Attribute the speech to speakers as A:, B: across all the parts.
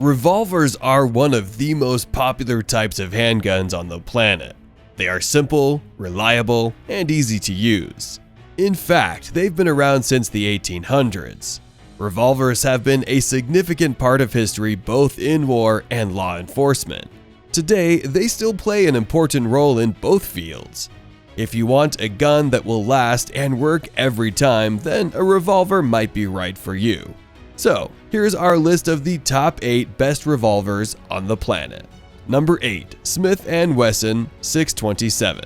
A: Revolvers are one of the most popular types of handguns on the planet. They are simple, reliable, and easy to use. In fact, they've been around since the 1800s. Revolvers have been a significant part of history both in war and law enforcement. Today, they still play an important role in both fields. If you want a gun that will last and work every time, then a revolver might be right for you. So, here's our list of the top 8 best revolvers on the planet. Number 8. Smith & Wesson 627.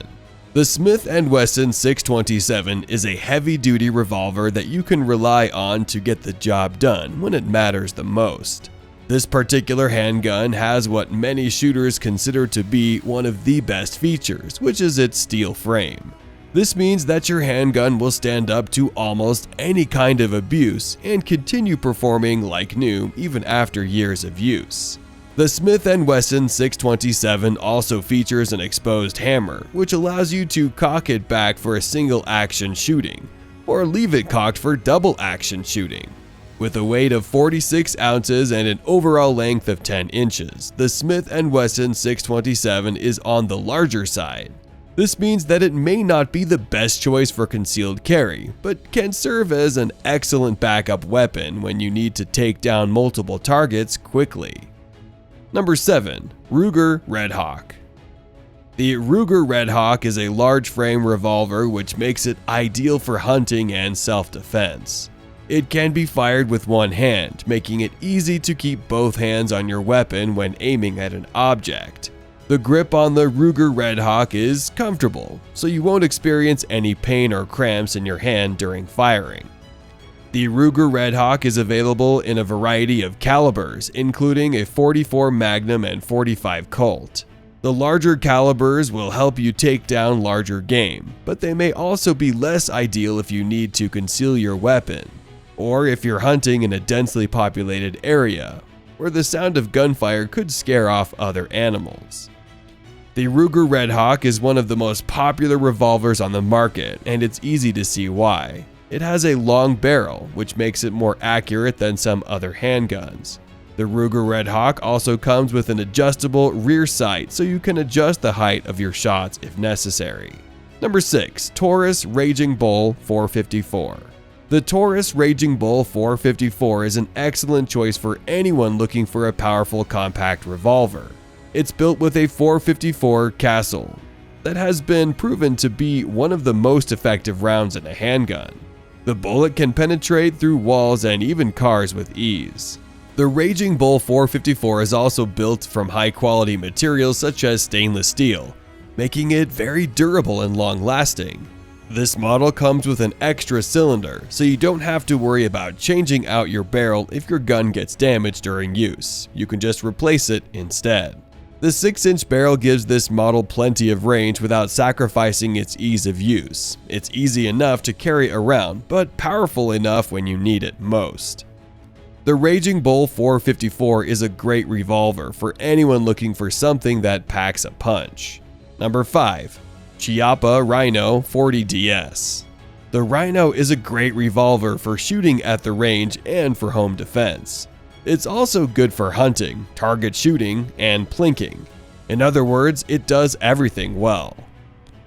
A: The Smith & Wesson 627 is a heavy-duty revolver that you can rely on to get the job done when it matters the most. This particular handgun has what many shooters consider to be one of the best features, which is its steel frame. This means that your handgun will stand up to almost any kind of abuse and continue performing like new even after years of use. The Smith & Wesson 627 also features an exposed hammer, which allows you to cock it back for a single action shooting, or leave it cocked for double action shooting. With a weight of 46 ounces and an overall length of 10 inches, the Smith & Wesson 627 is on the larger side. This means that it may not be the best choice for concealed carry, but can serve as an excellent backup weapon when you need to take down multiple targets quickly. Number 7. Ruger Red Hawk. The Ruger Red Hawk is a large frame revolver which makes it ideal for hunting and self-defense. It can be fired with one hand, making it easy to keep both hands on your weapon when aiming at an object. The grip on the Ruger Red Hawk is comfortable, so you won't experience any pain or cramps in your hand during firing. The Ruger Red Hawk is available in a variety of calibers, including a 44 Magnum and 45 Colt. The larger calibers will help you take down larger game, but they may also be less ideal if you need to conceal your weapon, or if you're hunting in a densely populated area, where the sound of gunfire could scare off other animals. The Ruger Red Hawk is one of the most popular revolvers on the market, and it's easy to see why. It has a long barrel, which makes it more accurate than some other handguns. The Ruger Red Hawk also comes with an adjustable rear sight, so you can adjust the height of your shots if necessary. Number 6. Taurus Raging Bull 454. The Taurus Raging Bull 454 is an excellent choice for anyone looking for a powerful compact revolver. It's built with a 454 Castle that has been proven to be one of the most effective rounds in a handgun. The bullet can penetrate through walls and even cars with ease. The Raging Bull 454 is also built from high-quality materials such as stainless steel, making it very durable and long-lasting. This model comes with an extra cylinder, so you don't have to worry about changing out your barrel if your gun gets damaged during use. You can just replace it instead. The 6-inch barrel gives this model plenty of range without sacrificing its ease of use. It's easy enough to carry around, but powerful enough when you need it most. The Raging Bull 454 is a great revolver for anyone looking for something that packs a punch. Number 5. Chiappa Rhino 40DS. The Rhino is a great revolver for shooting at the range and for home defense. It's also good for hunting, target shooting, and plinking. In other words, it does everything well.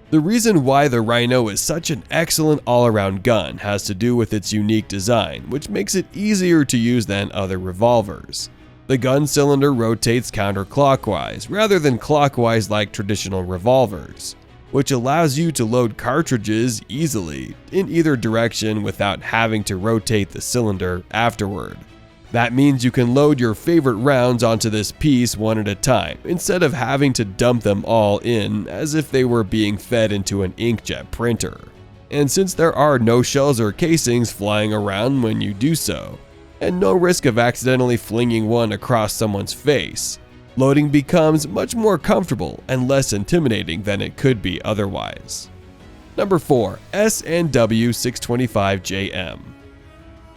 A: The reason why the Rhino is such an excellent all-around gun has to do with its unique design, which makes it easier to use than other revolvers. The gun cylinder rotates counterclockwise rather than clockwise like traditional revolvers, which allows you to load cartridges easily in either direction without having to rotate the cylinder afterward. That means you can load your favorite rounds onto this piece one at a time, instead of having to dump them all in as if they were being fed into an inkjet printer. And since there are no shells or casings flying around when you do so, and no risk of accidentally flinging one across someone's face, loading becomes much more comfortable and less intimidating than it could be otherwise. Number 4. S&W 625JM.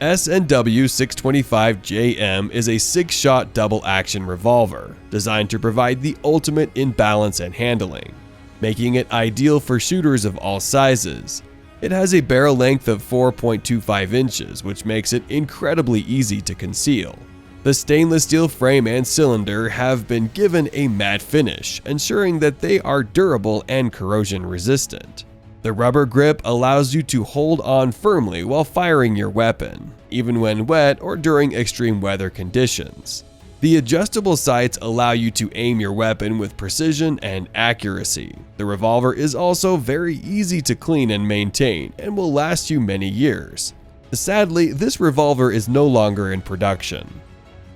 A: S&W 625JM is a 6-shot double-action revolver designed to provide the ultimate in balance and handling, making it ideal for shooters of all sizes. It has a barrel length of 4.25 inches, which makes it incredibly easy to conceal. The stainless steel frame and cylinder have been given a matte finish, ensuring that they are durable and corrosion resistant. The rubber grip allows you to hold on firmly while firing your weapon, even when wet or during extreme weather conditions. The adjustable sights allow you to aim your weapon with precision and accuracy. The revolver is also very easy to clean and maintain and will last you many years. Sadly, this revolver is no longer in production.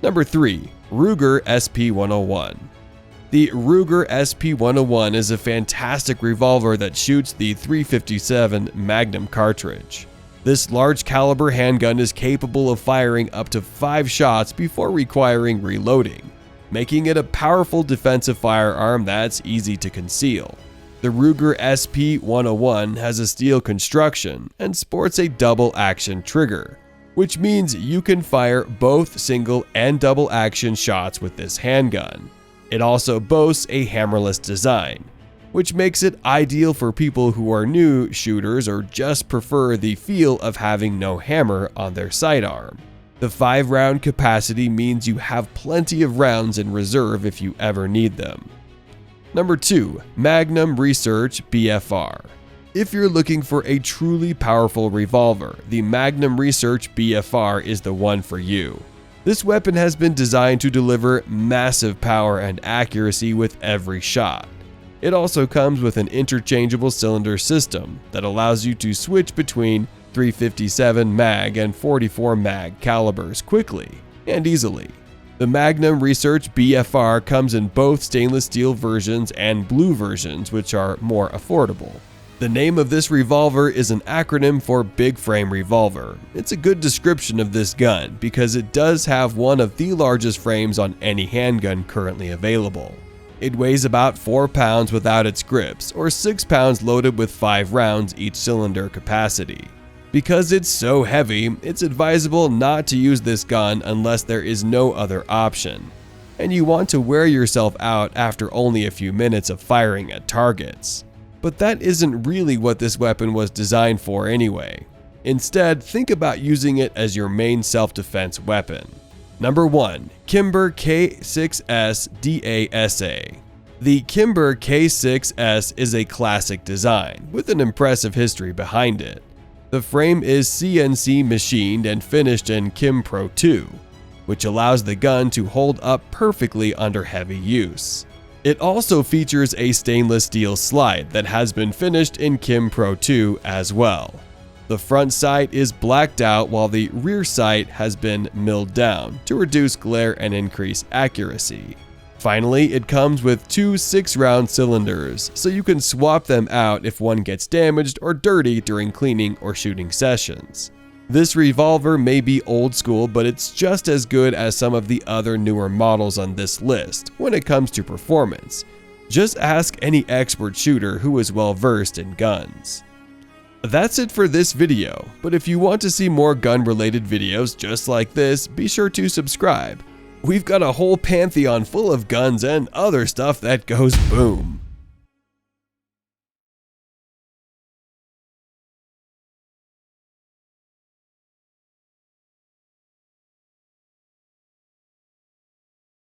A: Number 3. Ruger SP101. The Ruger SP101 is a fantastic revolver that shoots the .357 Magnum cartridge. This large caliber handgun is capable of firing up to 5 shots before requiring reloading, making it a powerful defensive firearm that's easy to conceal. The Ruger SP101 has a steel construction and sports a double action trigger, which means you can fire both single and double action shots with this handgun. It also boasts a hammerless design, which makes it ideal for people who are new shooters or just prefer the feel of having no hammer on their sidearm. The 5-round capacity means you have plenty of rounds in reserve if you ever need them. Number 2. Magnum Research BFR. If you're looking for a truly powerful revolver, the Magnum Research BFR is the one for you. This weapon has been designed to deliver massive power and accuracy with every shot. It also comes with an interchangeable cylinder system that allows you to switch between .357 mag and .44 mag calibers quickly and easily. The Magnum Research BFR comes in both stainless steel versions and blue versions, which are more affordable. The name of this revolver is an acronym for Big Frame Revolver. It's a good description of this gun because it does have one of the largest frames on any handgun currently available. It weighs about 4 pounds without its grips, or 6 pounds loaded with 5 rounds each cylinder capacity. Because it's so heavy, it's advisable not to use this gun unless there is no other option, and you want to wear yourself out after only a few minutes of firing at targets. But that isn't really what this weapon was designed for anyway. Instead, think about using it as your main self-defense weapon. Number 1. Kimber K6S DASA. The Kimber K6S is a classic design with an impressive history behind it. The frame is CNC machined and finished in Kim Pro 2, which allows the gun to hold up perfectly under heavy use. It also features a stainless steel slide that has been finished in Kim Pro 2 as well. The front sight is blacked out while the rear sight has been milled down to reduce glare and increase accuracy. Finally, it comes with 2 6-round cylinders, so you can swap them out if one gets damaged or dirty during cleaning or shooting sessions. This revolver may be old school, but it's just as good as some of the other newer models on this list when it comes to performance. Just ask any expert shooter who is well versed in guns. That's it for this video, but if you want to see more gun-related videos just like this, be sure to subscribe. We've got a whole pantheon full of guns and other stuff that goes boom.